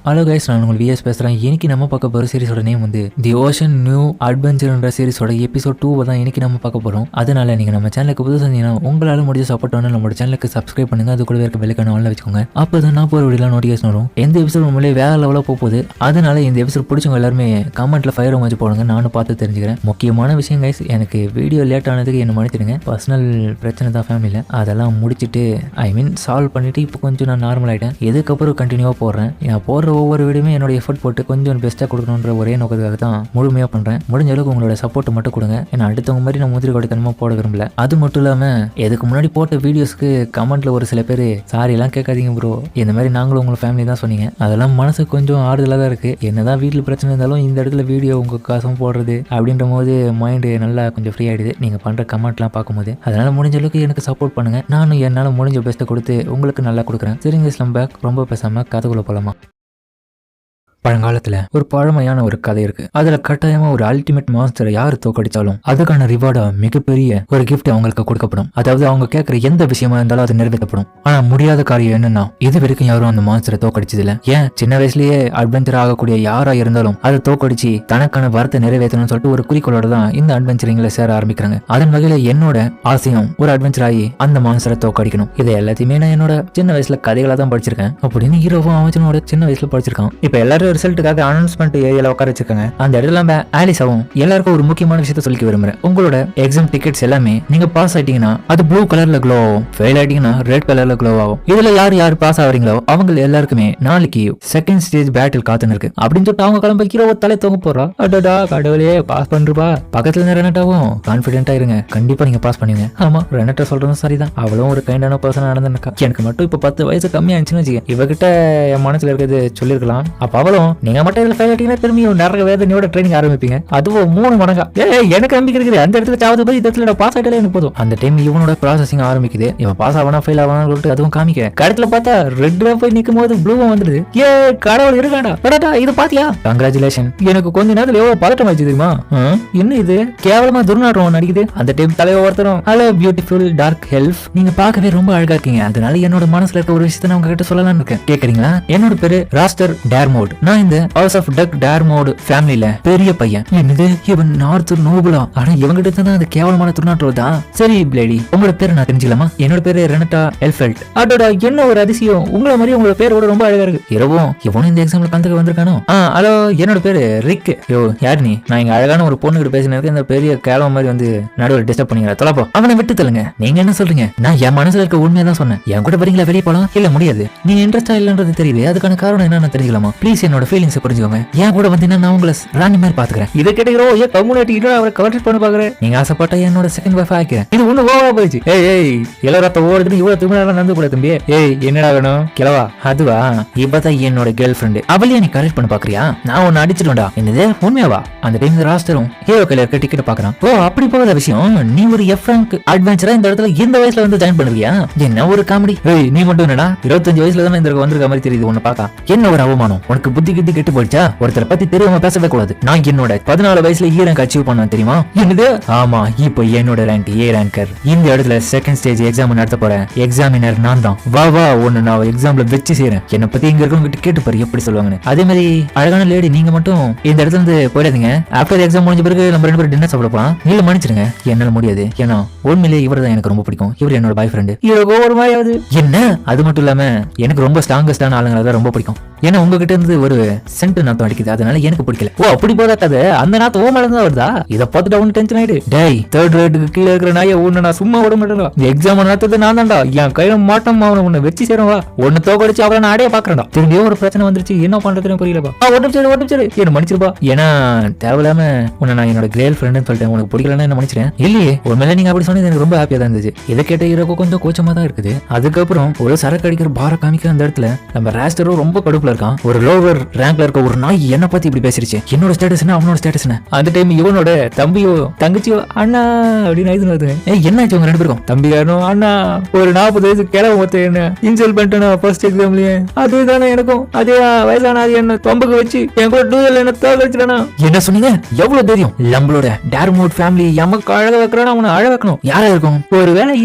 Hello guys, நான் உங்களுக்கு vs பேசுகிறேன். இன்னைக்கு நம்ம பார்க்க போகிற சீரிஸோட நேம் வந்து தி ஓஷன் நியூ அட்வென்ச்சர்ன்ற சீரிஸோட எபிசோட் 2 தான் இன்னைக்கு நம்ம பார்க்க போகிறோம். அதனால நீங்கள் நம்ம சேனலுக்கு புதுசாக இருந்தீங்கன்னா உங்களால் முடிஞ்ச சப்போர்ட் பண்ண நம்மளோட சேனலுக்கு சப்ஸ்கிரைப் பண்ணுங்க. அது கூட இருக்க பெல்லைக்கான ஆன்ல வச்சுக்கோங்க. அப்போ தான் நான் போகிற வீடியோலாம் நோட்டிஃபிகேஷன் வரும். எந்த எபிசோட் உண்மையிலே வேற லெவலில் போகுது. அதனால இந்த எபிசோட் பிடிச்சவங்க எல்லாருமே கமெண்ட்ல ஃபயர் வச்சு போடுங்க. நானும் பார்த்து தெரிஞ்சுக்கிறேன். முக்கியமான விஷயம் கைஸ், எனக்கு வீடியோ லேட் ஆனதுக்கு என்ன மன்னிச்சிடுங்க. பர்சனல் பிரச்சனை தான் ஃபேமிலியில். அதெல்லாம் முடிச்சுட்டு சால்வ் பண்ணிட்டு இப்போ கொஞ்சம் நான் நார்மல் ஆகிட்டேன். இதுக்கப்புறம் கண்டினியூவாக போடுறேன். நான் போடுற ஒவ்வொரு வீடியோமே என்னோட எஃபர்ட் போட்டு கொஞ்சம் பெஸ்ட்டாக கொடுக்கணுன்ற ஒரே நோக்கத்துக்காக தான் முழுமையாக பண்ணுறேன். முடிஞ்ச அளவுக்கு உங்களோட சப்போர்ட் மட்டும் கொடுங்க. ஏன்னா அடுத்தவங்க மாதிரி நான் முதிரி கொடுத்தனமாக போட விரும்பல. அது மட்டும் இல்லாமல் இதுக்கு முன்னாடி போட்ட வீடியோஸ்க்கு கமெண்ட்ல ஒரு சில பேர் சாரியெல்லாம் கேட்காதீங்க ப்ரோ, இந்த மாதிரி நாங்களும் உங்களை ஃபேமிலி தான் சொன்னீங்க. அதெல்லாம் மனசுக்கு கொஞ்சம் ஆறுதலாக தான் இருக்குது. என்னதான் வீட்டில் பிரச்சனை இருந்தாலும் இந்த இடத்துல வீடியோ உங்கள் காசும் போடுறது அப்படின்ற போது மைண்டு நல்லா கொஞ்சம் ஃப்ரீ ஆகிடுது நீங்கள் பண்ணுற கமெண்ட்லாம் பார்க்கும்போது. அதனால் முடிஞ்ச அளவுக்கு எனக்கு சப்போர்ட் பண்ணுங்கள். நானும் என்னால் முடிஞ்ச பெஸ்ட்டை கொடுத்து உங்களுக்கு நல்லா கொடுக்குறேன். சரிங்க இஸ்லாம் பேக், ரொம்ப பேசாமல் கதைக்குள்ளே போகலாமா? பழங்காலத்துல ஒரு பழமையான ஒரு கதை இருக்கு. அதுல கட்டாயமா ஒரு அல்டிமேட் மாஸ்டரை யாரு தோக்கடிச்சாலும் அதுக்கான ரிவார்டா மிகப்பெரிய ஒரு கிஃப்ட் அவங்களுக்கு கொடுக்கப்படும். அதாவது அவங்க கேட்கிற எந்த விஷயமா இருந்தாலும் அது நிறைவேற்றப்படும். ஆனா முடியாத காரியம் என்னன்னா, இது வரைக்கும் யாரும் அந்த மாஸ்டரை தோக்கடிச்சது இல்ல. ஏன் சின்ன வயசுலயே அட்வென்ச்சர் ஆகக்கூடிய யாரா இருந்தாலும் அதை தோக்கடிச்சு தனக்கான வரத்தை நிறைவேற்றணும்னு சொல்லிட்டு ஒரு குறிக்கோளோட தான் இந்த அட்வென்ச்சரிங்ல சேர ஆரம்பிக்கிறாங்க. அதன் வகையில என்னோட ஆசையும் ஒரு அட்வென்ச்சர் ஆகி அந்த மாஸ்டரை தோக்கடிக்கணும். இதை எல்லாத்தையுமே நான் என்னோட சின்ன வயசுல கதைகளா தான் படிச்சிருக்கேன். அப்படின்னு ஹீரோவும் அவனோட சின்ன வயசுல படிச்சிருக்கான். இப்ப எல்லாரும் ரிசல்ட்டுக்காக அனௌன்ஸ்மெண்ட் ஏரியால உட்கார வச்சிருக்காங்க. அந்த இடத்துல நம்ம ஆலிஸாவும் எல்லாருக்கும் ஒரு முக்கியமான விஷயத்த சொல்லிக்க விரும்புறேன். உங்களோட எக்ஸாம் டிக்கெட்ஸ் எல்லாமே நீங்க பாஸ் ஆயிட்டீங்கன்னா அது ப்ளூ கலர்ல க்ளோ ஆகும், ஃபெயில் ஆயிட்டீங்கன்னா ரெட் கலர்ல க்ளோ ஆகும். இதுல யார் பாஸ் ஆவறீங்களோ அவங்க எல்லாருக்குமே நாளைக்கு செகண்ட் ஸ்டேஜ் பேட்டில் காத்துன்னு இருக்கு அப்படின்னு சொல்லிட்டு அவங்க கிளம்ப ஹீரோவை தலை தூங்க போறா. அடடா கடவுளே, பாஸ் பண்றப்பா. பக்கத்துல இருந்த ரெனட்டாவும் கான்பிடென்ட்டா இருங்க, கண்டிப்பா நீங்க பாஸ் பண்ணுவீங்க. ஆமா, ரெனட்டா சொல்றதும் சரிதான். அவளும் ஒரு கைண்டான பர்சனா நடந்துருக்கா. எனக்கு மட்டும் இப்ப 10 வயசு கம்மியாச்சுன்னு வச்சுக்க, இவகிட்ட என் மனசுல இருக்கிறது சொல்லிருக்கலாம். அப்ப அவளும் நீங்க மட்டும் ஃபெயில் ஆயிட்டீங்கன்னா திரும்பியும் நிறைய வேதனையோட ட்ரைனிங் ஆரம்பிப்பீங்க. அதுவும் 3 மடங்கா. எனக்கு நம்பிக்கை இருக்குது. அந்த இடத்துல சாவது போய் இந்த இடத்துல பாஸ் ஆயிட்டாலே எனக்கு போதும். அந்த டைம் இவனோட ப்ராசஸிங் ஆரம்பிக்குது. இவன் பாஸ் ஆவானா ஃபெயில் ஆவானான்னு சொல்லிட்டு அதுவும் காமிக்க கடத்துல பார்த்தா ரெட்ல போய் நிற்கும் போது ப்ளூவும் வந்துடுது. ஏ கடவுள் இருக்காடா, இது பாத்தியா? கங்க்ராச்சுலேஷன். எனக்கு கொஞ்ச நேரத்துல எவ்வளவு பதட்டம் ஆயிடுச்சு தெரியுமா? என்ன இது கேவலமா துர்நாற்றம் நடிக்குது. அந்த டைம் தலைவர் ஒருத்தரும் ஹலோ பியூட்டிஃபுல் டார்க் ஹெல்ஃப், நீங்க பார்க்கவே ரொம்ப அழகா இருக்கீங்க. அதனால என்னோட மனசுல இருக்க ஒரு விஷயத்தை நான் உங்ககிட்ட சொல்லலாம்னு இருக்கேன். கேக்குறீங்களா? என்னோட பேரு ராஸ்டர் டேர்மோட். நான் இந்த ஹவுஸ் ஆஃப் டக் டேர்மோட் ஃபேமிலில பெரிய பையன். என்னது இவன் நார்த் நோபலா? ஆனா இவங்கிட்ட தான் அந்த கேவலமான துர்நாற்றம் தான். சரி பிளேடி, உங்களோட பேரு நான் தெரிஞ்சுக்கலாமா? என்னோட பேரு ரெனட்டா எல்ஃபெல்ட். அடடா, என்ன ஒரு அதிசயம். உங்களை மாதிரி உங்களோட பேரோட ரொம்ப அழகா இருக்கு. இரவும் இவனும் இந்த எக்ஸாம்ல கலந்துக்க வந்திருக்கானோ? ஹலோ, என்னோட பேரு ரிக். யோ யார் நீ? நான் இங்க அழகான ஒரு பொண்ணு கிட்ட பேசினதுக்கு இந்த பெரிய கேவலம் மாதிரி வந்து நடுவில் டிஸ்டர்ப் பண்ணிக்கிற. தொலைப்போ, அவனை விட்டு தள்ளுங்க. நீங்க என்ன சொல்றீங்க? நான் என் மனசுல இருக்க உண்மையா தான் சொன்னேன். என் கூட வரீங்களா? வெளியே போலாம்? இல்ல முடியாது. நீ இன்ட்ரெஸ்டா இல்லன்றது தெரியுது. அதுக்கான காரணம் என்னன்னு தெரிஞ்சுக்கலாமா? ப்ளீஸ் என்னோட ஃபீலிங்ஸ் புரிஞ்சுக்கோங்க. ஏன் கூட வந்தீங்கன்னா நான் உங்களை ராணி மாதிரி பாத்துக்கிறேன். இதை கேட்டுக்கிறோம். ஏன் கம்யூனிட்டி அவரை கவர்ட் பண்ண பாக்குறேன். நீங்க ஆசைப்பட்ட என்னோட செகண்ட் வைஃப் ஆக்கிறேன். இது ஒண்ணு ஓவரா போயிடுச்சு. ஏய் எல்லாரும் ஓடுறது இவ்வளவு திரும்ப நடந்து கூட தம்பி. ஏய் என்னடா வேணும் கிளவா? அதுவா இப்பதான் என்னோட கேர்ள் ஃப்ரெண்டு. அவளையே நீ கரெக்ட் பண்ண பாக்குறியா? நான் உன்னை அடிச்சிடும்டா. என்னது உண்மையாவா? அந்த டைம் ராஸ்டரும் ஹீரோ கையில இருக்க டிக்கெட் பாக்குறான். ஓ அப்படி போகாத விஷயம். நீ ஒரு எஃப்ராங்க் அட்வென்ச்சரா இந்த இடத்துல இந்த வயசுல வந்து ஜாயின் பண்ணுவியா? என்ன ஒரு காமெடி. ஏய் நீ மட்டும் என்னடா 25 வயசுல தானே இந்த வந்திருக்க மாதிரி தெரியுது. உன்னை பாக்க என்ன ஒரு அவமானம். உனக்கு புத்தி கித்தி கெட்டு போயிடுச்சா? ஒருத்தரை பத்தி தெரியாம பேசவே கூடாது. நான் என்னோட 14 வயசுல ரேங்க் அச்சீவ் பண்ண தெரியுமா? என்னது? ஆமா, இப்போ என்னோட ரேங்க் ஏ ரேங்கர். இந்த இடத்துல செகண்ட் ஸ்டேஜ் எக்ஸாம் நடத்த போறேன். எக்ஸாமினர் நான் தான். வா ஒன்னு நான் எக்ஸாம்ல வச்சு செய்யறேன். என்ன பத்தி இங்க இருக்கவங்க கேட்டு பாரு எப்படி சொல்லுவாங்கன்னு. அதே மாதிரி அழகான லேடி, நீங்க மட்டும் இந்த இடத்துல இருந்து போயிடாதீங்க. ஆஃப்டர் எக்ஸாம் முடிஞ்ச பிறகு நம்ம 2 பேரும் டின்னர் சாப்பிட போலாம். இல்ல மன்னிச்சிருங்க, என்னால முடியாது. ஏன்னா உண்மையிலே இவர் தான் எனக்கு ரொம்ப பிடிக்கும். இவர் என்னோட பாய் ஃப்ரெண்டு. ஒரு மாதிரி என்ன? அது மட்டும் இல்லாம எனக்கு ரொம்ப ஸ்ட்ராங்கஸ்டான ஆளுங்களை தான் ரொம்ப பிடிக்கும். ஏன்னா உங்ககிட்ட இருந்து ஒரு சென்ட் நாத்தம் அடிக்குது. அதனால எனக்கு பிடிக்கல. ஓ அப்படி போதா கதை. அந்த நாத்து ஓ மேல தான் வருதா? இதை பார்த்துட்டு அவனு டென்ஷன் ஆயிடு. டேய் தேர்ட் ரேட்டுக்கு கீழே இருக்கிற நாயை ஒண்ணு நான் சும்மா விட மாட்டேன். இந்த எக்ஸாம் நடத்தது நான் தான்டா. என் கையில மாட்டம் அவனை உன்னை வச்சு சேரவா. ஒன்னு தோக்கடிச்சு அவளை நான் அடைய பாக்குறேன்டா. திரும்பியும் ஒரு பிரச்சனை வந்துருச்சு. என்ன பண்றதுன்னு புரியலப்பா. ஓட்டம் சரி என்ன மன்னிச்சிருப்பா. ஏன்னா தேவையில்லாம உன்னை நான் என்னோட கேர்ள் ஃப்ரெண்டுன்னு சொல்லிட்டேன். உனக்கு பிடிக்கலன்னா என்ன மன்னிச்சிட்டேன். இல்லையே ஒரு மேல நீங்க அப்படி சொன்னது எனக்கு ரொம்ப ஹாப்பியா தான் இருந்துச்சு. இதை கேட்ட ஹீரோக்கு கொஞ்சம் கோச்சமா தான் இருக்குது. அதுக்கப்புறம் ஒரு சரக்கு அடிக்கிற பார காமிக்கிற அந்த இடத்துல நம்ம ராஸ்டரும் ரொம்ப கடுப்புல இருக்கான். ஒரு லோவர் ரேங்க்ல இருக்க ஒரு நாய் என்ன பத்தி இப்படி பேசிருச்சு. என்னோட ஸ்டேட்டஸ் அவனோட ஸ்டேட்டஸ். அந்த டைம் இவனோட தம்பியோ தங்கச்சியோ அண்ணா அப்படின்னு என்னாச்சு உங்க 2 பேருக்கும்? தம்பிக்காரனும் அண்ணா ஒரு 40 வயசு கிளம்ப மொத்த என்ன இன்சல்ட் பண்ணிட்டேன் ஃபர்ஸ்ட் எக்ஸாம்லயே. அதுதானே எனக்கும் அதே வயசான அது என்ன தொம்புக்கு வச்சு என் கூட டூயல் என்ன தோக்கடிச்சிட்டானா. என்ன சொன்னீங்க? எவ்வளவு தெரியும்? நம்மளோட டேர்மோட் ஃபேமிலி எமக்கு அழக வைக்கிறான். அவனை அழ வைக்கணும். யாரா இருக்கும்? ஒருவேளை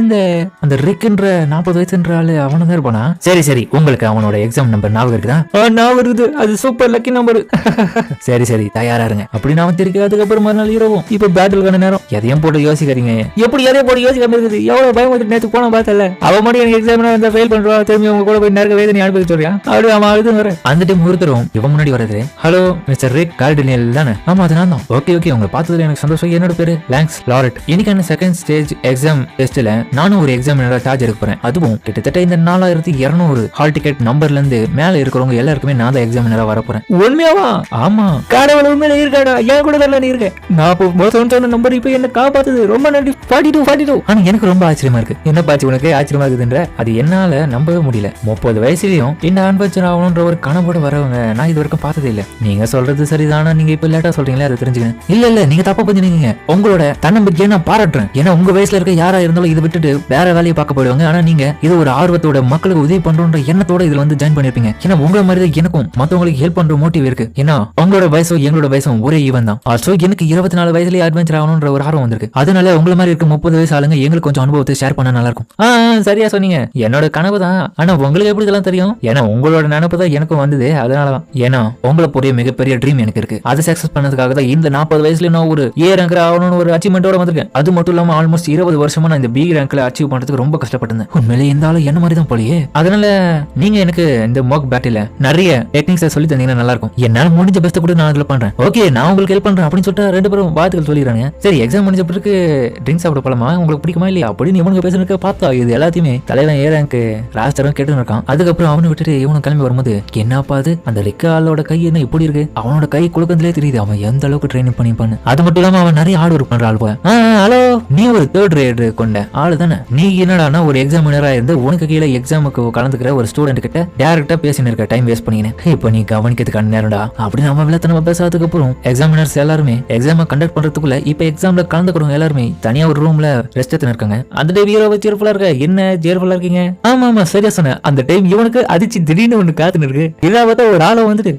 அந்த ரிக்ன்ற 40 வயசுன்ற ஆளு அவனு தான் இருப்பானா? சரி உங்களுக்கு அவனோட எக்ஸாம் நம்பர் ஞாபகம் இருக்குதா? ஞாபகம் இருக்குது. அது அது சூப்பர் லக்கி நம்பர். சரி சரி தயாரா இருங்க அப்படின்னு அவன் திருக்கி அதுக்கப்புறம் மறுநாள் இரவும் இப்ப பேட்டிலுக்கான நேரம். எதையும் போட்டு யோசிக்கிறீங்க, எப்படி எதையும் போட்டு யோசிக்காம இருக்குது? எவ்வளவு பயம் வந்து நேற்று போன பார்த்தல அவன் மட்டும் எனக்கு எக்ஸாம் வந்து ஃபெயில் பண்றான், திரும்பி உங்க கூட போய் நேர வேதனை அனுப்பி சொல்றியா? அப்படி அவன் அழுது வர அந்த டைம் ஒருத்தரும் இவன் முன்னாடி வரது. ஹலோ மிஸ்டர் ரிக் கார்டினியல் தானே? ஆமா அது நான் தான். ஓகே ஓகே உங்களை பார்த்ததுல எனக்கு சந்தோஷம். என்னோட பேரு லாங்ஸ் லாரட். இன்னைக்கான செகண்ட் ஸ்டேஜ் எக்ஸாம் டெஸ்ட்ல நானும் ஒரு எக்ஸாமினரா சார்ஜ் எடுக்க போறேன். அதுவும் கிட்டத்தட்ட இந்த 4200 ஹால் டிக்கெட் நம்பர்ல இருந்து மேல இருக்கிறவங்க எல்லாருக்குமே நான் தான் எக்ஸாமினரா வர போறேன். உண்மையாவா? ஆமா கடவுள் உண்மையில இருக்காடா, ஏன் கூட தான் நீ இருக்க. நான் இப்போ நம்பர் இப்ப என்ன காப்பாத்துது, ரொம்ப நன்றி. 42. ஆனா எனக்கு ரொம்ப ஆச்சரியமா இருக்கு. என்ன பாச்சு உனக்கு ஆச்சரியமா இருக்குதுன்ற? அது என்னால நம்பவே முடியல. 30 வயசுலயும் இந்த அன்பச்சர் ஆகணும்ன்ற ஒரு கனவோட வரவங்க நான் இது வரைக்கும் பார்த்ததே இல்ல. நீங்க சொல்றது சரிதானா? நீங்க இப்ப லேட்டா சொல்றீங்களே அதை தெரிஞ்சுக்கணும். இல்ல நீங்க தப்பா புரிஞ்சுனீங்க. உங்களோட தன்னம்பிக்கையை நான் பாராட்டுறேன். ஏன்னா உங்க வயசுல இருக்க யாரா இருந்தாலும் இதை விட்டுட்டு வேற வேலையை பார்க்க போயிடுவாங்க. ஆனா நீங்க இது ஒரு ஆர்வத்தோட மக்களுக்கு உதவி பண்றோன்ற எண்ணத்தோட இதுல வந்து ஜாயின் பண்ணிருப்பீங்க. ஏன்னா உங்களை மாதிரி தான் எனக்கும் மத்தவங்களுக்கு ஹெல்ப் பண்ற மோட்டிவ் இருக்கு. ஏன்னா உங்களோட வயசும் எங்களோட வயசும் ஒரே ஈவன் தான். ஆல்சோ எனக்கு 24 வயசுலயே அட்வென்ச்சர் ஆகணும்ன்ற ஒரு ஆர்வம் வந்திருக்கு. அதனால உங்களை மாதிரி இருக்க 30 வயசு ஆளுங்க எங்களுக்கு கொஞ்சம் அனுபவத்தை ஷேர் பண்ண நல்லா இருக்கும். சரியா சொன்னீங்க. என்னோட கனவு தான். ஆனா உங்களுக்கு எப்படி இதெல்லாம் தெரியும்? ஏன்னா உங்களோட நினைப்பு தான் எனக்கும் வந்தது. அதனாலதான். ஏன்னா உங்களை போறிய மிகப்பெரிய ட்ரீம் எனக்கு இருக்கு. அதை சக்சஸ் பண்ணதுக்காக தான் இந்த 40 வயசுல நான் ஒரு ஏ ரேங்க் ஆகணும்னு ஒரு அச்சீவ்மெண்டோட வந்திருக்கேன். அது மட்டும் இல்லாம ஆல்மோஸ்ட் 20 வருஷமா நான் இந்த பி ரேங்க்ல அச்சீவ் பண்றதுக்கு ரொம்ப கஷ்டப்பட்டேன். உண்மையிலே இந்த ஆளு என்ன மாதிரி தான் போலியே. அதனால நீங்க எனக்கு இந்த மாக் பேட்டில நிறைய டெக்னிக்ஸ் சொல்லி தந்தீங்கன்னா நல்லா இருக்கும். என்னால முடிஞ்ச பெஸ்ட் கூட நான் அதுல பண்றேன். ஓகே நான் உங்களுக்கு ஹெல்ப் பண்றேன் அப்படின்னு சொல்லிட்டு ரெண்டு பேரும் வாழ்த்துக்கள் சொல்லிடுறாங்க. சரி எக்ஸாம் முடிஞ்ச பிறகு ட்ரிங்க்ஸ் சாப்பிட போலாமா, உங்களுக்கு பிடிக்குமா இல்லையா அப்படின்னு இவனுக்கு பேசுறதுக்கு பார்த்தா இது எல்லாத்தையுமே தலைவன் ஏ ரேங்க் ராஸ்டரும் கேட்டு இருக்கான். அதுக்கப்புறம் அவனை விட்டுட்டு இவனு கிளம்பி வரும்போது என்னப்பா அது அந்த ரிக்க ஆளோட கை என்ன இப்படி இருக்கு? அவனோட கை குலுக்கத்திலே தெரியுது அவன் எந்த அளவுக்கு ட்ரைனிங் பண்ணிப்பான்னு. அது மட்டும் இல்லாம அவன் நிறைய ஹார்ட் ஒர்க் பண்ற ஆள் போல. ஹலோ நீ ஒரு 3rd ரேட் கொண்ட ஆளு தானே? நீ என்னடானா ஒரு எக்ஸாமினரா இருந்து உனக்கு கீழே எக்ஸாமுக்கு கலந்துக்கிற ஒரு ஸ்டூடெண்ட் கிட்ட டைரக்டா பேசின்னு இருக்க டைம் வேஸ்ட் பண்ணினேன். இப்போ நீ கவனிக்கிறதுக்கான நேரம்டா அப்படின்னு நம்ம விளத்தனமா பேசாததுக்கு அப்புறம் எக்ஸாமினர்ஸ் எல்லாருமே எக்ஸாம் கண்டக்ட் பண்றதுக்குள்ள இப்ப எக்ஸாம்ல கலந்துக்கிறவங்க எல்லாருமே தனியா ஒரு ரூம்ல ரெஸ்ட் எடுத்து இருக்காங்க. அந்த டைம் ஹீரோவை சேர்ஃபுல்லா இருக்க. என்ன சேர்ஃபுல்லா இருக்கீங்க? ஆமா சரியா சொன்ன. அந்த டைம் இவனுக்கு அதிர்ச்சி திடீர்னு ஒண்ணு காத்துன்னு இருக்கு. இதாவது ஒரு ஆளோ வந்துட்டு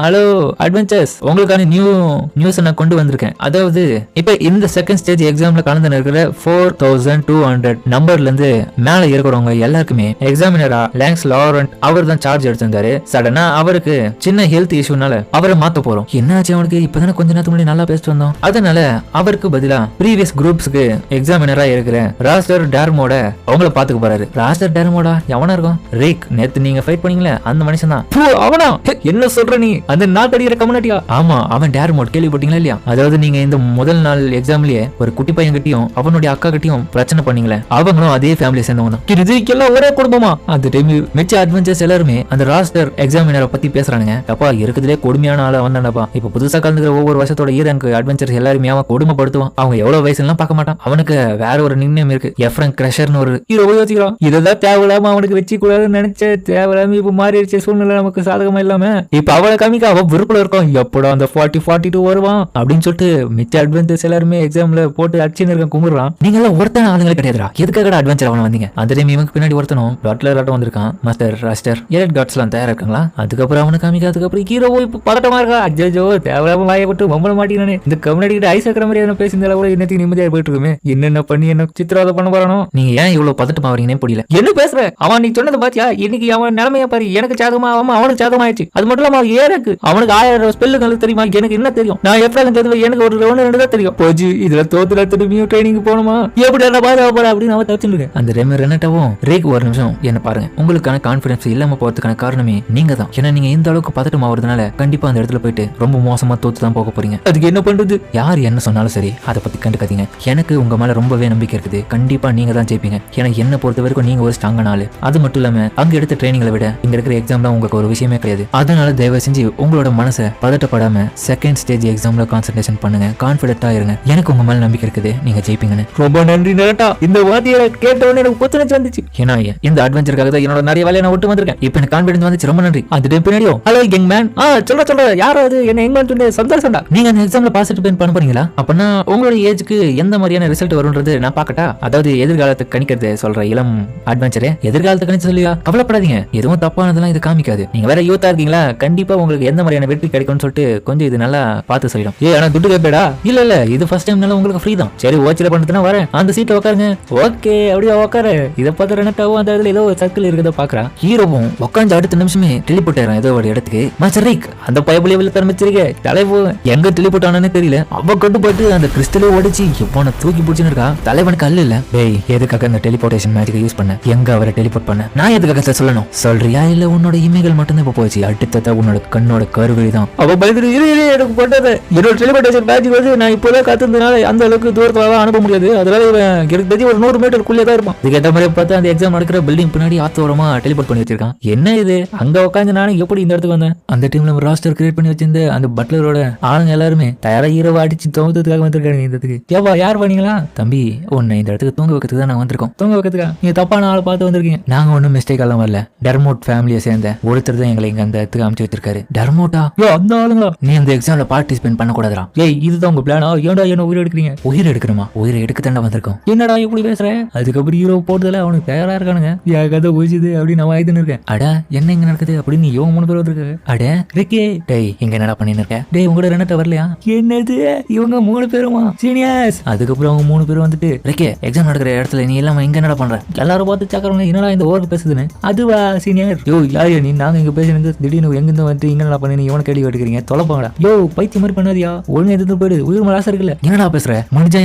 ஹலோ அட்வென்ச்சர்ஸ் உங்களுக்கான நியூஸ் நான் கொண்டு வந்திருக்கேன். அதாவது இப்ப இந்த செகண்ட் ஸ்டேஜ் எக்ஸாம்ல கலந்து இருக்கிற 4200 நம்பர்ல இருந்து மேல இருக்கிறவங்க எல்லாருக்குமே எக்ஸாமினரா லாங்ஸ் லாரண்ட் அவர் தான் சார்ஜ் எடுத்திருந்தாரு. சடனா அவருக்கு சின்ன ஹெல்த் இஷ்யூனால அவரை மாத்த போறோம். என்னாச்சு அவனுக்கு? இப்பதானே கொஞ்ச நேரத்துக்கு முன்னாடி நல்லா பேசிட்டு வந்தோம். அதனால அவருக்கு பதிலா ப்ரீவியஸ் குரூப்ஸ்க்கு எக்ஸாமினரா இருக்கிற ராஸ்டர் டேர்மோட அவங்கள பாத்துக்க போறாரு. ராஸ்டர் டேர்மோடா எவனா இருக்கும்? ரிக் நேத்து நீங்க ஃபைட் பண்ணீங்களே அந்த மனுஷன் தான். அவனா? என்ன சொல்ற நீ? அந்த நாட்டடிக்கிற கம்யூனிட்டியா? ஆமா அவன் டேர்மோட் கேள்விப்பட்டீங்களா இல்லையா? அதாவது நீங்க இந்த முதல் நாள் எக்ஸாம்லயே ஒரு குட்டி பையன் கிட்டயும் அவனுடைய அக்கா கிட்டயும் பிரச்சனை பண்ணீங்களே அவங்களும் அதே ஃபேமிலி சேர்ந்தவங்க தான். இதுக்கெல்லாம் ஒரே குடும்பமா? அந்த டைம் மிச்ச அட்வென்ச்சர்ஸ் எல்லாருமே அந்த ராஸ்டர் எக்ஸாமினரை பத்தி பேசுறானுங்க. அப்பா இருக்குதுலே கொடுமையான ஆளா வந்தானப்பா. இப்ப புதுசா கலந்துக்கிற ஒவ்வொரு வருஷத்தோட ஈரங்கு அட்வென்ச்சர்ஸ் எல்லாருமே அவன் கொடுமைப்படுத்துவான். அவங்க எவ்வளவு வயசுலாம் பார்க்க மாட்டான். அவனுக்கு வேற ஒரு நிக்நேம் இருக்கு, எஃப்ரன் கிரஷர்னு ஒரு ஹீரோ யோசிக்கிறான். இதெல்லாம் தேவையில்லாம அவனுக்கு வச்சு கூடாதுன்னு நினைச்ச தேவையில்லாம இப்ப மாறிடுச்சு சூழ்நிலை நமக்கு சாதகமா இல்லாம இப்ப அவளை காமிக்க அவன் விருப்பல இருக்கும். எப்படா அந்த 42 வருவான் அப்படின்னு சொல்லிட்டு மிச்ச அட்வென்ச்சர்ஸ் எல்லாருமே எக்ஸாம்ல போட்டு அடிச்சுன்னு இருக்க கும்பிடுறான். நீங்க எல்லாம் ஒருத்தன ஆளுங்களே கிடையாதுடா, எதுக்காக அட்வென்ச்சர் அவன வந்தீங்க? அந்த டைம் இவனுக்கு பின்னாடி ஒருத்தனும் பட்லர் ஆட்டம் வந்திருக்கான். மாஸ்டர் ராஸ்டர் எலட் காட்ஸ் எல்லாம் தயாரா இருக்காங்களா? அதுக்கப்புறம் அவனை காமிக்க. அதுக்கப்புறம் ஹீரோ இப்ப பதட்டமா இருக்கா. அஜ்ஜோ தேவையில்லாம வாயை விட்டு மம்பள மாட்டேங்கிறானே. இந்த கம்யூனிட்டி கிட்ட ஐஸ் ஆக்கிற மாதிரி பேசியிருந்தால கூட இன்னத்துக்கு நிம்மதியா போயிட்டு இருக்குமே. என்னென்ன பண்ணி என்ன சித்திரவதை பண்ண போறானோ? நீங்க ஏன் இவ்வளவு பதட்டமா வரீங்கன்னே புரியல. என்ன பேசுற? அவன் நீ சொன்னது பாத்தியா? இன்னைக்கு அவன் நிலைமையா பாரு. எனக்கு சாதகமா அவனுக்கு சாதகமா ஆயிடுச்சு. அது மட்டும் இல்லாம ஏறக்கு அவனுக்கு 1000 ஸ்பெல்லுங்களுக்கு தெரியுமா? எனக்கு என்ன தெரியும்? நான் எஃப்ரான் தெரியும். எனக்கு ஒரு 1-2 தான் தெரியும். போச்சு இதுல தோத்துல திரும்பியும் ட்ரைனிங் போகணுமா? எப்படி பாரு அப்படின்னு அவன் தச்சுருக்கேன். அந்த ரெமி ரெனட்டாவும் ரேக் ஒரு நிமிஷம் என்ன பாருங்க. உங்களுக்கான கான்பிடன்ஸ் இல்லாம போறதுக்கான காரணமே நீங்க தான். ஏன்னா நீங்க இந்த அளவுக்கு பதட்டம் ஆகுறதுனால கண்டிப்பா அந்த இடத்துல போயிட்டு ரொம்ப மோசமா தோத்து தான் போக போறீங்க. அதுக்கு என்ன பண்றது? யார் என்ன சொன்னாலும் சரி அதை பத்தி கண்டுக்காதீங்க. எனக்கு உங்க மேல ரொம்பவே நம்பிக்கை இருக்குது. கண்டிப்பா நீங்க தான் ஜெயிப்பீங்க. ஏன்னா என்ன பொறுத்த வரைக்கும் நீங்க ஒரு ஸ்ட்ராங்கான ஆளு. அது மட்டும் இல்லாம அங்க எடுத்த ட்ரைனிங்களை விட இங்க இருக்கிற எக்ஸாம்ல உங்களுக்கு ஒரு விஷயமே கிடையாது. அதனால தயவு செஞ்சு உங்களோட மனசை பதட்டப்படாம செகண்ட் ஸ்டேஜ் எக்ஸாம்ல கான்சென்ட்ரேஷன் பண்ணுங்க. கான்பிடென்ட்டா இருங்க. எனக்கு உங்க மேல நம்பிக்கை இருக்குது. நீங்க ஜெயிப்பீங்கன்னு. ரொம்ப நன்றி நரட்டா. இந்த வார்த்தையை கேட்டவொடனே எனக்கு புத்துணர்ச்சி வந்துச்சு. ஏன்னா இந்த அட்வென்ச்சருக்காக தான் என்னோட நிறைய வேலையை நான் விட்டு வந்திருக்கேன். இப்போ எனக்கு கான்பிடன்ஸ் வந்துச்சு. ரொம்ப நன்றி. அது பின்னாடியோ ஹலோ யங் மேன் சொல்ற யாராவது என்ன யங் மேன் சொன்ன சந்தோஷம்டா. நீங்க அந்த எக்ஸாம்ல பாஸ் பண்ண போறீங்களா? அப்படின்னா உங்களோட ஏஜ்க்கு எந்த மாதிரியான ரிசல்ட் வரும்ன்றது நான் பாக்கட்டா? அதாவது எதிர்காலத்தை கணிக்கிறது சொல்ற இளம் அட்வென்ச்சரே எதிர்காலத்தை கணிச்சு சொல்லியா? கவலைப்படாதீங்க. எதுவும் தப்பானதெல்லாம் இது காமிக்காது. நீங்க வேற யூத்தா இருக்கீங்களா? கண்டிப்பா உங்களுக்கு எந்த மாதிரியான வெற்றி கிடைக்கும்னு சொல்லிட்டு கொஞ்சம் இது நல்லா பார்த்து சொல்லிடும். ஆனா துட்டு கேப்பேடா? இல்ல இது ஃபர்ஸ்ட் டைம்னால உங்களுக்கு ஃப்ரீ தான். சரி ஓச்சில பண்றதுனா வரேன். அந்த சீட்ல உட்காருங்க. ஓகே அப்படியே உட்காரு. இதை பார்த்து ரெனட்டாவும் அந்த இதுல ஏதோ ஒரு சர்க்கிள் இருக்குதோ பாக்குறா. ஹீரோவும் உட்காந்து அடுத்த நிமிஷமே டெலிபோர்ட் ஆயிரும் ஏதோ ஒரு இடத்துக்கு. கேட்கறதுக்கு மாஸ்டர் ரிக் அந்த பயபுலிய வெளில தரமிச்சிருக்க தலைவு எங்க டெலிபோர்ட் ஆனானே தெரியல. அவ கட்டுப்பட்டு அந்த கிறிஸ்டலே உடைச்சு இவனை தூக்கி பிடிச்சுன்னு இருக்கா. தலைவனுக்கு அல்ல இல்ல. டேய் எதுக்காக அந்த டெலிபோர்டேஷன் மேஜிக்கை யூஸ் பண்ண? எங்க அவரை டெலிபோர்ட் பண்ண? நான் எதுக்காக சொல்லணும்? சொல்றியா இல்ல உன்னோட இமைகள் மட்டும்தான் இப்ப போச்சு, அடுத்தத உன்னோட கண்ணோட கருவிழி தான். அவ பயந்து எனக்கு போட்டது என்னோட டெலிபோர்டேஷன் மேஜிக் வந்து நான் இப்போதான் காத்துனால அந்த அளவுக்கு தூரத்துல அனுப்ப முடியாது. அதனால எனக்கு தெரிஞ்சு ஒரு 100 மீட்டருக்குள்ளே தான் இருப்பான். இதுக்கேற்ற மாதிரி பார்த்தா அந்த எக்ஸாம் நடக்கிற பில்டிங் பின்னாடி ஆத்தோரமா டெலிபோர்ட் பண்ணி வச்சிருக்கான். என்ன இது அங்க உட்காந்து நானும் எப்படி இந்த இடத்துக்கு வந்தேன்? அந்த டீம்ல ராஸ்டர் கிரியேட் பண்ணி வச்சிருந்த அந்த பட்லரோட ஆளுங்க எல்லாருமே தயாரா இரவு அடிச்சு தூங்கத்துக்காக வந்திருக்காங்க. இந்த இடத்துக்கு ஏவா யார் பண்ணீங்களா? தம்பி உன்னை இந்த இடத்துக்கு தூங்க வைக்கிறதுக்கு தான் நான் வந்திருக்கோம். தூங்க வைக்கிறதுக்கா? நீங்க தப்பான ஆளை பார்த்து வந்திருக்கீங்க. நாங்க ஒன்னும் மிஸ்டேக் எல்லாம் வரல. டெர்மோட் ஃபேமிலியை சேர்ந்த ஒருத்தர் தான் எங்களை இங்க அந்த இடத்துக்கு அமைச்சு வச்சிருக்காரு. டெர்மோட்டா? யோ அந்த ஆளுங்களா? நீ அந்த எக்ஸாம்ல பார்ட்டிசிபேட் பண்ண கூடாதா? ஏய் இதுதான் உங்க பிளானா? ஏன்டா என்ன உயிர் எடுக்கிறீங்க? உயிர் எடுக்கணுமா? உயிரை எடுக்க தாண்டா வந்திருக்கோம். என்னடா இப்படி பேசுற? அதுக்கப்புறம் ஹீரோ போட்டதுல அவனுக்கு தயாரா இருக்கானுங்க. என் கதை போச்சுது அப்படின்னு நான் வாய்த்துன்னு இருக்கேன். அட என்ன இங்க நடக்குது அப்படின்னு இவன் 3 பேர் வந்திருக்காங்க. அட ரிக்கே டேய் இங்க என்னடா பண்ணின்னு இருக்க? டேய் உங்களோட ரெண்டட்ட வரலையா? என்னது இவங்க 3 பேருமா சீனியர்ஸ்? அதுக்கப்புறம் அவங்க 3 பேரும் வந்துட்டு ரிக்கே எக்ஸாம் நடக்கிற இடத்துல நீ எல்லாம் இங்க என்னடா பண்ற? எல்லாரும் பார்த்து சாக்கறவங்க என்னடா இந்த ஓர்க்கு பேசுதுன்னு. அதுவா சீனியர்? யோ யாரு நீ? நாங்க இங்க பேசுறது திடீர்னு எங்கிருந்து வந்து இங்க என்னடா பண்ணி இவனை கேள்வி எடுக்கிறீங்க? தொலைப்பாங்கடா. யோ பைத்தியம் மாதிரி பண்ணாதியா? ஒழுங்கு எதிர்த்து போயிடு. உயிர் மலாசம் இருக்குல்ல. என்னடா பேசுற? முடிஞ்சா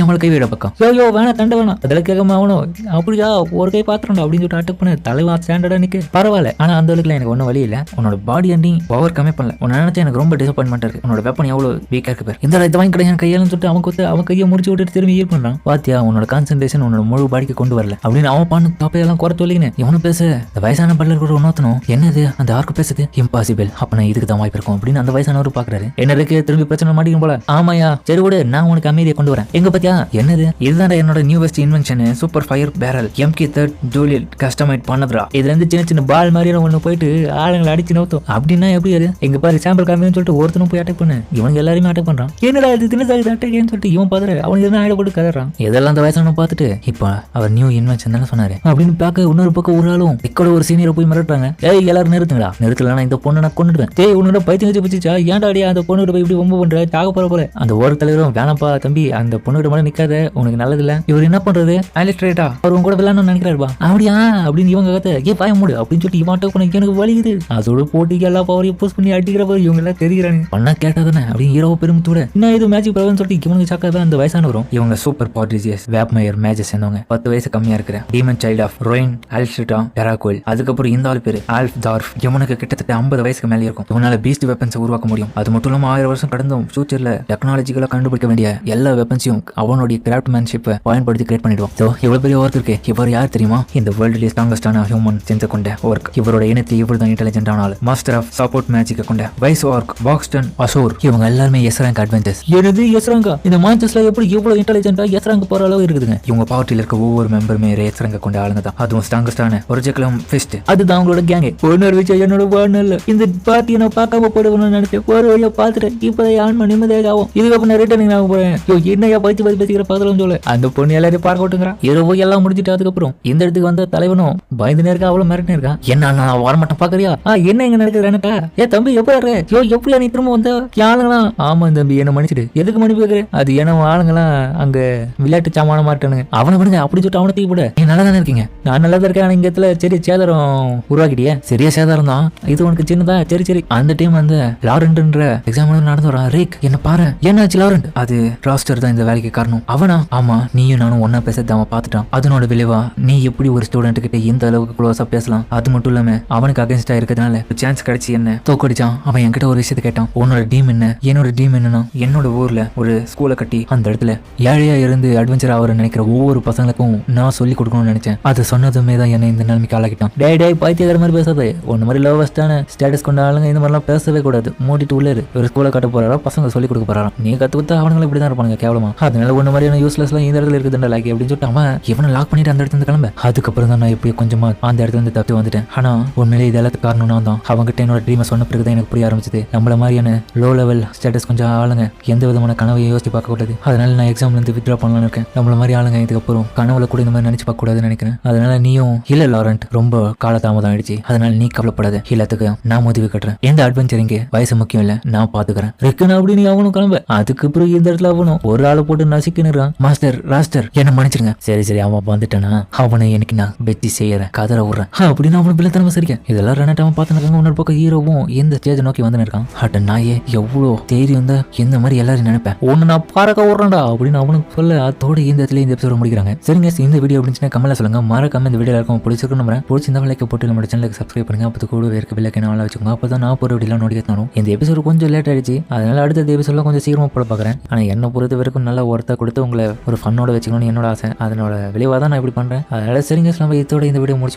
எவ்வளவு கை விட பக்கம். யோ யோ வேணா தண்டை வேணாம். அதில் கேட்காம அவனும் அப்படியா ஒரு கை பாத்திரம்டா அப்படின்னு சொல்லிட்டு அட்டாக் பண்ண தலைவா ஸ்டாண்டர்டா நிக்க. பரவாயில்ல ஆனா அந்த அளவுக்கு எனக்கு ஒன்றும் வழி இல்லை. உன்னோட பாடி அண்டிங் பவர் கம்மி பண்ணல. உன்னை நினைச்சா எனக்கு ரொம்ப டிசப்பாயின்மெண்ட் இருக்கு. உன்னோட வெப்பன் எவ்வளவு வீக்கா இருக்கு பாரு. இந்த இதை வாங்கி கிடையாது கையாலும் சொல்லிட்டு அவன் கொத்து அவன் கையை முடிச்சு விட்டுட்டு திரும்பி ஈர் பண்றான். பாத்தியா உன்னோட கான்சென்ட்ரேஷன் உன்னோட முழு பாடிக்கு கொண்டு வரல அப்படின்னு அவன் பண்ணு தப்பையெல்லாம் குறை சொல்லிக்கினேன். இவனு பேச இந்த வயசான பல்லர் கூட ஒன்னோத்தனும் என்னது அந்த ஆர்க்கு பேசுது இம்பாசிபிள். அப்ப நான் இதுக்கு தான் வாய்ப்பு இருக்கும் அப்படின்னு அந்த வயசானவர் பாக்குறாரு. என்ன இருக்கு திரும்பி பிரச்சனை மாட்டிக்கும் போல. ஆமாயா சரி விடு நான் உனக்கு அமைதியை கொண்டு வரேன். எங்க பத்தியா என்னது இதுதான் என்னோட newest invention super fire barrel MK3 Juliet customize பண்ணதுரா. இதுல இருந்து சின்ன சின்ன பால் மாதிரி ஒண்ணு போயிட்டு ஆளுங்களை அடிச்சு நோத்தும். அப்படின்னா எப்படி அது? எங்க பாரு சாம்பிள் காமின்னு சொல்லிட்டு ஒருத்தனும் போய் அட்டாக் பண்ணு. இவனுக்கு எல்லாருமே அட்டாக் பண்றான். என்னடா இது தினசாக அட்டாக்னு சொல்லிட்டு இவன் பாத்துற அவனுக்கு என்ன ஆயிடப்பட்டு கதறான். இதெல்லாம் அந்த வயசான பார்த்துட்டு இப்ப அவர் நியூ இன்வென்ஷன் தானே சொன்னாரு அப்படின்னு பார்க்க இன்னொரு பக்கம் ஒரு ஆளும் இக்கோட ஒரு சீனியரை போய் மிரட்டுறாங்க. ஏய் எல்லாரும் நிறுத்துங்களா? நிறுத்தலாம் இந்த பொண்ணு நான் கொண்டுடுவேன். ஏய் உன்னோட பைத்தியம் வச்சு பிடிச்சா ஏன்டா அடியா அந்த பொண்ணு போய் இப்படி ரொம்ப பண்ற தாக போற போல. அந்த ஒரு தலைவரும் வேணாப்பா தம்பி அந்த பொண்ணு மேல நிக்காத உனக்கு நல்லது இல்ல. இவர் என்ன பண்றது ஆலிஸ்ட்ரேட்டா அவர் கூட விளையாடணும்னு நினைக்கிறாருப்பா. அப்படியா அப்படின்னு இவங்க கத்த ஏ பாய மூடு அப்படின்னு சொல்லிட்டு இவன் உனக்கு எனக்கு வலிக்குது. அதோட போட்டிக்கு எல்லா பவரையும் போஸ்ட் பண்ணி அடிக்கிறப்ப இவங்க எல்லாம் தெரிகிறாங்க. பண்ணா கேட்டாதானே அப்படின்னு இரவு பெருமத்தோட இன்னும் இது மேஜிக் பவர்னு சொல்லிட்டு இவனுக்கு சாக்காதான் அந்த வயசான வரும். இவங்க சூப்பர் பாட்ரிஜியஸ் வேப்மயர் மேஜஸ் சேர்ந்தவங்க 10 வயசு கம்மியா இருக்கிற டீமன் சைல்ட் ஆஃப் ரோயின் ஆல்ஸ்ட்ரேட்டா டெராகோல். அதுக்கப்புறம் இந்த ஆள் பேரு ஆல்ஃப் டார்ஃப். இவனுக்கு கிட்டத்தட்ட 50 வயசுக்கு மேலே இருக்கும். இவனால பீஸ்ட் வெப்பன்ஸ் உருவாக்க முடியும். அது மட்டும் இல்லாம 1000 வருஷம் கடந்தும் ஃபியூச்சர்ல டெக்னாலஜிக்கலா கண்டுபிடிக்க வேண்டிய எல்லா வெப்பன்ஸையும் அவனுடைய கிராஃப்ட்மேன்ஷிப்பை பயன்படுத்தி கிரியேட் பண்ணிடுவான். இவ்வளவு பெரிய ஒர்க் இருக்கு. இவர் யார் தெரியுமா? இந்த வேர்ல்டுலேயே ஸ்ட்ராங்கஸ்டான ஹியூமன் சென்ஸ் கொண்ட ஒர்க். இவரோட இனத்தை இவர் தான் இன்டெலிஜென்ட் ஆனால மாஸ்டர் ஆஃப் சப்போர்ட் மேஜிக் கொண்ட வைஸ் ஆர்க் பாக்ஸ்டன் அசோர். இவங்க எல்லாருமே எஸ் ரேங்க் அட்வென்ச்சர்ஸ். எனது எஸ் ரேங்கா? இந்த மான்சஸ்ல எப்படி இவ்வளவு இன்டெலிஜென்ட்டா எஸ் ரேங்க் போற அளவு இருக்குதுங்க. இவங்க பார்ட்டில இருக்க ஒவ்வொரு மெம்பருமே எஸ் ரேங்க் கொண்ட ஆளுங்க தான். அதுவும் ஸ்ட்ராங்கஸ்டான ஒரிஜினல் ஃபிஸ்ட். அதுதான் அவங்களோட கேங். ஒன்னொரு விஷயம் என்னோட வார்னல் இந்த பார்ட்டியை நான் பார்க்காம போடுவேன்னு நினைச்சேன். ஒரு வழியா பார்த்துட்டு இப்ப ஆன்மா நிம்மதியாக ஆகும். இதுக்கப்புறம் நான் ரிட்டர்னிங் ஆக போறேன். என்னையா பத்தி பேசிக்கிற பாத்திரம் சொல்ல அந்த பொண்ணு எல்லாரையும் பார்க்க விட்டுங்கிறான். இரவு எல்லாம் முடிஞ்சிட்டு அதுக்கப்புறம் இந்த இடத்துக்கு வந்த தலைவனும் பயந்துனே இருக்கா அவ்வளவு மிரட்டினே இருக்கான். என்ன நான் வரமாட்டேன் பாக்குறியா? என்ன இங்க நடக்குதுக்கா? ஏ தம்பி எப்படி எப்படியா நீ திரும்ப வந்த ஆளுங்களா? ஆமா தம்பி என்ன மன்னிச்சிடு. எதுக்கு மன்னிப்பு கேக்குறேன்? அது ஏன்னா ஆளுங்களாம் அங்க விளையாட்டு சாமான மாட்டானுங்க. அவனை விடுங்க அப்படி சொல்லிட்டு அவனை தூக்கி போட. நீ நல்லா தானே இருக்கீங்க? நான் நல்லா தான் இருக்கேன். இங்க இடத்துல சரி சேதாரம் உருவாக்கிட்டியே. சரியா சேதாரம் தான். இது உனக்கு சின்னதா சரி சரி. அந்த டைம் வந்து லாரண்ட்ன்ற எக்ஸாம் நடந்து வரான். ரேக் என்ன பாரு என்னாச்சு லாரண்ட்? அது ராஸ்டர் தான் இந்த வேலைக்கு காரணம். அவனா? ஆமா நீயும் நானும் ஒன்னா பேசுறது அவன் பார்த்துட்டான். அதனோட விளைவா நீ எப்படி ஒரு ஸ்டூடெண்ட் கிட்ட இந்த அளவுக்கு க்ளோஸா பேசலாம்? அது மட்டும் இல்லாம அவனுக்கு அகேன்ஸ்டா இருக்கிறதுனால சான்ஸ் கிடைச்சி என்ன தோக்கடிச்சான். அவன் என்கிட்ட ஒரு விஷயத்தை கேட்டான். உன்னோட டீம் என்ன? என்னோட டீம் என்னன்னா என்னோட ஊர்ல ஒரு ஸ்கூலை கட்டி அந்த இடத்துல ஏழையா இருந்து அட்வென்ச்சர் ஆகிற நினைக்கிற ஒவ்வொரு பசங்களுக்கும் நான் சொல்லி கொடுக்கணும்னு நினைச்சேன். அது சொன்னதுமே தான் என்ன இந்த நிலைமைக்கு ஆளாக்கிட்டான். டே பைத்தியக்கார மாதிரி பேசாது. ஒன்னு மாதிரி லோவஸ்டான ஸ்டேட்டஸ் கொண்ட ஆளுங்க இந்த மாதிரிலாம் பேசவே கூடாது. மூடிட்டு உள்ள ஒரு ஸ்கூலை கட்ட போறாரா பசங்க சொல்லி கொடுக்க போறாராம். நீ கத்து கொடுத்தா அவனுங்களை இப்படிதான் இருப்பாங்க கேவலமா. அதனால ஒன்னு மாதிரியான யூஸ்லெஸ் எல்லாம் இந்த இடத்துல இருக்குதுண்டா லாக்கி அப்படின்னு சொல்லிட்டு அவன் இவனை லாக் பண்ணிட்டு அந்த இடத்துல கிளம்ப. அதுக்கப்புறம் தான் நான் எப்படி கொஞ்சமா அந்த இடத்துல இருந்து தப்பி வந்துட்டேன். ஆனா உண்மையிலே இது எல்லாத்துக்கு காரணம் நான் தான். அவங்ககிட்ட என்னோட ட்ரீமை சொன்ன பிறகுதான் எனக்கு புரிய ஆரம்பிச்சது. நம்மள மாதிரியான லோ லெவல் ஸ்டேட்டஸ் கொஞ்சம் ஆளுங்க எந்த விதமான கனவையும் யோசிச்சு பார்க்க கூடாது. அதனால நான் எக்ஸாம்ல இருந்து வித்ட்ரா பண்ணலாம்னு இருக்கேன். நம்மள மாதிரி ஆளுங்க இதுக்கப்புறம் கனவுல கூட இந்த மாதிரி நினைச்சு பார்க்க கூடாதுன்னு நினைக்கிறேன். அதனால நீயும் இல்ல லாரண்ட் ரொம்ப காலதாமதம் ஆயிடுச்சு. அதனால நீ கவலைப்படாத. எல்லாத்துக்கும் நான் உதவி கட்டுறேன். எந்த அட்வென்ச்சரிங்க வயசு முக்கியம் இல்ல நான் பாத்துக்கிறேன். ரெக்கன் அப்படின்னு அவனும் கிளம்ப. அதுக்கப்புறம் இந்த இடத்துல அவனும் ஒரு ஆளை போட்டு நசிக்கினுறான். மாஸ்டர் ராஸ்டர் என்ன மன்னிச்சிருங்க. சரி சரி அவன் வந்துட்டானா அவனை எனக்கு நான் வெட்டி செய்யறேன் கதற விடுறேன் அப்படின்னு அவனை பிள்ளைத்தனமா சரிக்க. இதெல்லாம் ரெண்டாம பார்த்துருக்காங்க. இன்னொரு பக்கம் ஹீரோவும் இந்த ஸ்டேஜ் நோக்கி வந்து இருக்கான். அட்ட நாயே, எவ்வளோ தைரியம் தான் இந்த மாதிரி எல்லாரும் நினைப்பேன், ஒன்னு நான் பறக்க விடுறேன்டா அப்படின்னு அவனுக்கு சொல்ல அதோட இந்த இடத்துல இந்த எபிசோட முடிக்கிறாங்க. சரிங்க, இந்த வீடியோ அப்படின்னு கமெண்ட்ல சொல்லுங்க. மறக்காம இந்த வீடியோ எல்லாருக்கும் பிடிச்சிருக்கும் நம்புறேன். பிடிச்சிருந்தா லைக் போட்டு நம்ம சேனலுக்கு சப்ஸ்கிரைப் பண்ணுங்க. அப்போ கூட இருக்க வில்லைக்கு நான் வச்சுக்கோங்க. அப்பதான் நான் போற வீடியோ நோட்டிஃபிகேஷன் வரும். இந்த எபிசோடு கொஞ்சம் லேட் ஆயிடுச்சு, அதனால அடுத்த எபிசோட்ல கொஞ்சம் சீக்கிரமா போட பாக்குறேன். ஆனா என்ன பொறுத்த வரைக்கும் நல்ல ஒருத்த கொடுத்து உங்களை ஒரு ஃபன்னோட வச்சுக்கணும்னு என்னோட ஆசை. அதனோட விளைவாக தான் நான் இப்படி பண்றேன். அதனால சரிங்க, நம்ம இதோட இந்த வீடியோ முடிச்சு